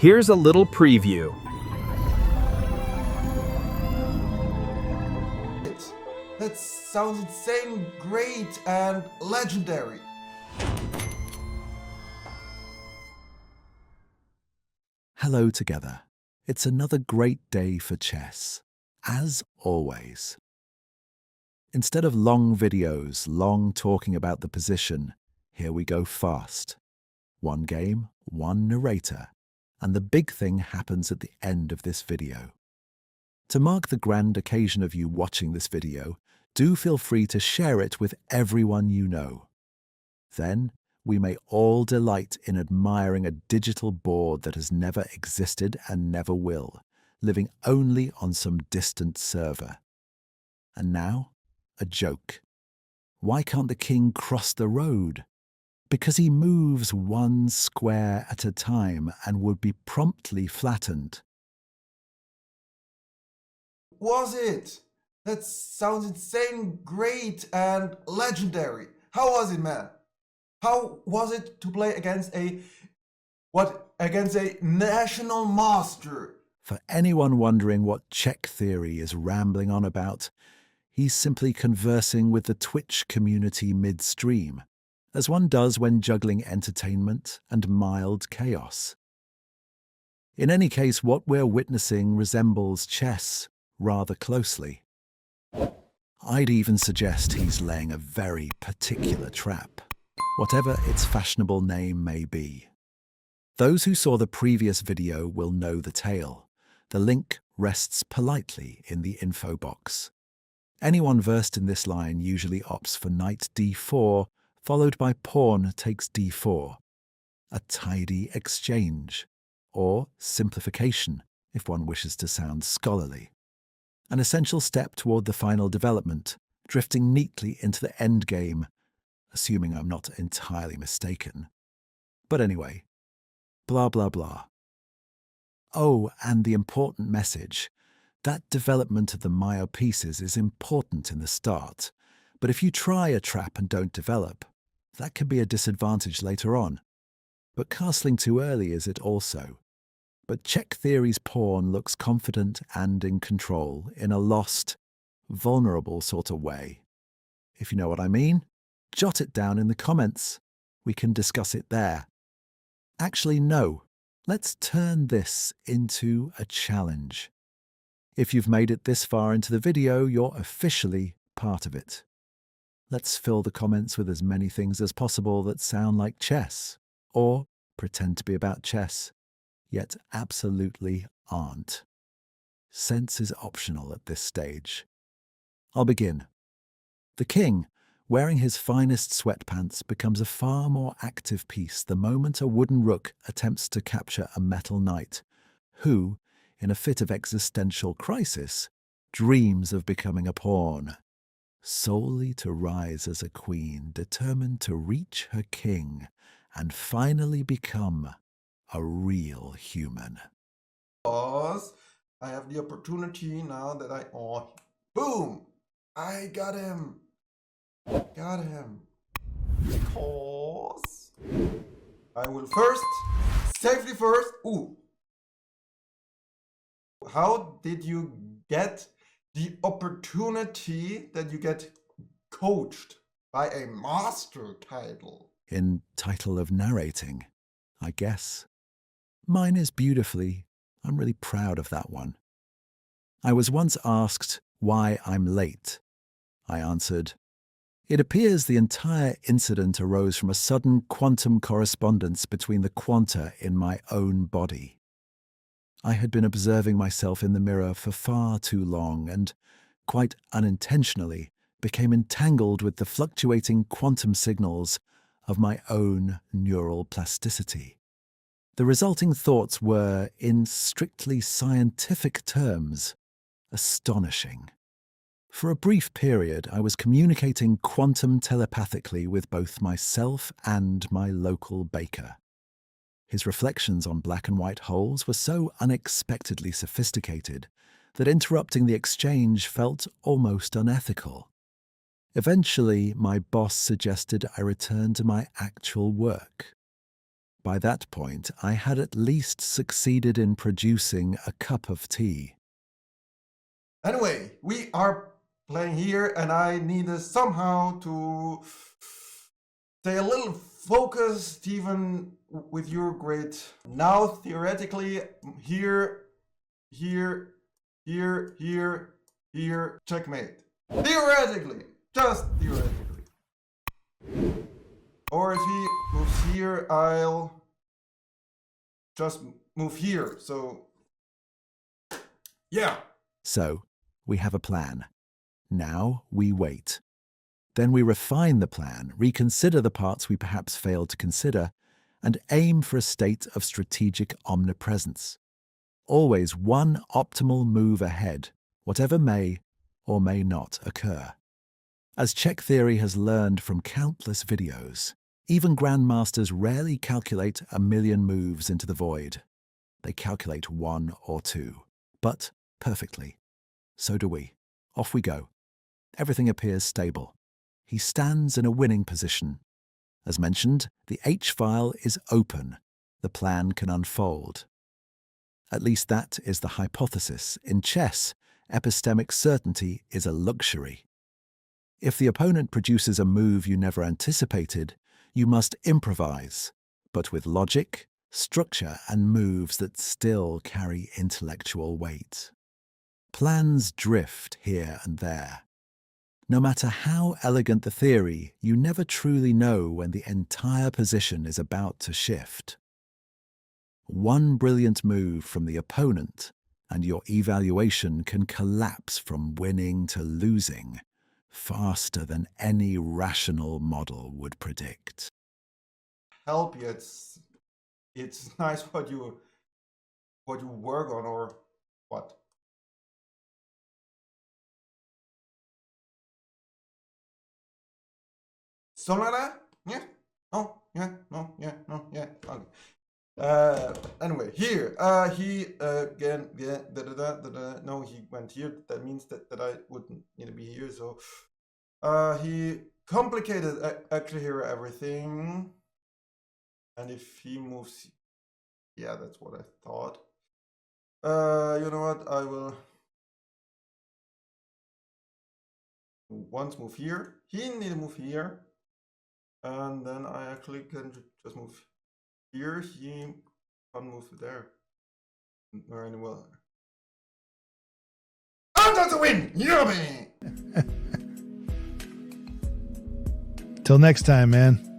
Here's a little preview. That sounds insane, great, and legendary. Hello together. It's another great day for chess, as always. Instead of long videos, long talking about the position, here we go fast. One game, one narrator, and the big thing happens at the end of this video. To mark the grand occasion of you watching this video, do feel free to share it with everyone you know. Then, we may all delight in admiring a digital board that has never existed and never will, living only on some distant server. And now, a joke. Why can't the king cross the road? Because he moves one square at a time and would be promptly flattened. Was it? That sounds insane, great, and legendary. How was it, man? How was it to play against against a national master? For anyone wondering what Czech theory is rambling on about, he's simply conversing with the Twitch community midstream, as one does when juggling entertainment and mild chaos. In any case, what we're witnessing resembles chess rather closely. I'd even suggest he's laying a very particular trap, whatever its fashionable name may be. Those who saw the previous video will know the tale. The link rests politely in the info box. Anyone versed in this line usually opts for knight d4, followed by pawn takes d4. A tidy exchange, or simplification, if one wishes to sound scholarly. An essential step toward the final development, drifting neatly into the endgame, assuming I'm not entirely mistaken. But anyway, blah blah blah. Oh, and the important message. That development of the Maya pieces is important in the start, but if you try a trap and don't develop, that can be a disadvantage later on. But castling too early is it also. But Czech theory's pawn looks confident and in control in a lost, vulnerable sort of way. If you know what I mean, jot it down in the comments. We can discuss it there. Actually, no. Let's turn this into a challenge. If you've made it this far into the video, you're officially part of it. Let's fill the comments with as many things as possible that sound like chess, or pretend to be about chess, yet absolutely aren't. Sense is optional at this stage. I'll begin. The king, wearing his finest sweatpants, becomes a far more active piece the moment a wooden rook attempts to capture a metal knight, who, in a fit of existential crisis, dreams of becoming a pawn, solely to rise as a queen determined to reach her king and finally become a real human. Because I have the opportunity now that boom! I got him! Got him. Because I will safely first. Ooh. How did you get the opportunity that you get coached by a master title? In title of narrating, I guess. Mine is beautifully. I'm really proud of that one. I was once asked why I'm late. I answered, it appears the entire incident arose from a sudden quantum correspondence between the quanta in my own body. I had been observing myself in the mirror for far too long and, quite unintentionally, became entangled with the fluctuating quantum signals of my own neural plasticity. The resulting thoughts were, in strictly scientific terms, astonishing. For a brief period, I was communicating quantum telepathically with both myself and my local baker. His reflections on black and white holes were so unexpectedly sophisticated that interrupting the exchange felt almost unethical. Eventually, my boss suggested I return to my actual work. By that point, I had at least succeeded in producing a cup of tea. Anyway, we are playing here, and I needed somehow to stay a little focused even with your great. Now, theoretically, here, here, here, checkmate. Theoretically, just theoretically. Or if he moves here, I'll just move here. So, yeah. So, we have a plan. Now we wait. Then we refine the plan, reconsider the parts we perhaps failed to consider, and aim for a state of strategic omnipresence. Always one optimal move ahead, whatever may or may not occur. As check theory has learned from countless videos, even grandmasters rarely calculate a million moves into the void. They calculate one or two, but perfectly. So do we. Off we go. Everything appears stable. He stands in a winning position. As mentioned, the H-file is open. The plan can unfold. At least that is the hypothesis. In chess, epistemic certainty is a luxury. If the opponent produces a move you never anticipated, you must improvise, but with logic, structure, and moves that still carry intellectual weight. Plans drift here and there. No matter how elegant the theory, you never truly know when the entire position is about to shift. One brilliant move from the opponent, and your evaluation can collapse from winning to losing faster than any rational model would predict. Help you. It's nice what you work on, or what? Sonara? Yeah? Oh, yeah, no, yeah, no, yeah. Okay. Anyway, here, he again, yeah, no, he went here. That means that I wouldn't need to be here. So, he complicated actually here everything. And if he moves, yeah, that's what I thought. You know what? I will once move here. He need to move here. And then I actually can just move here. He can't move there. Or anywhere. Oh, that's a win! Yummy! Till next time, man.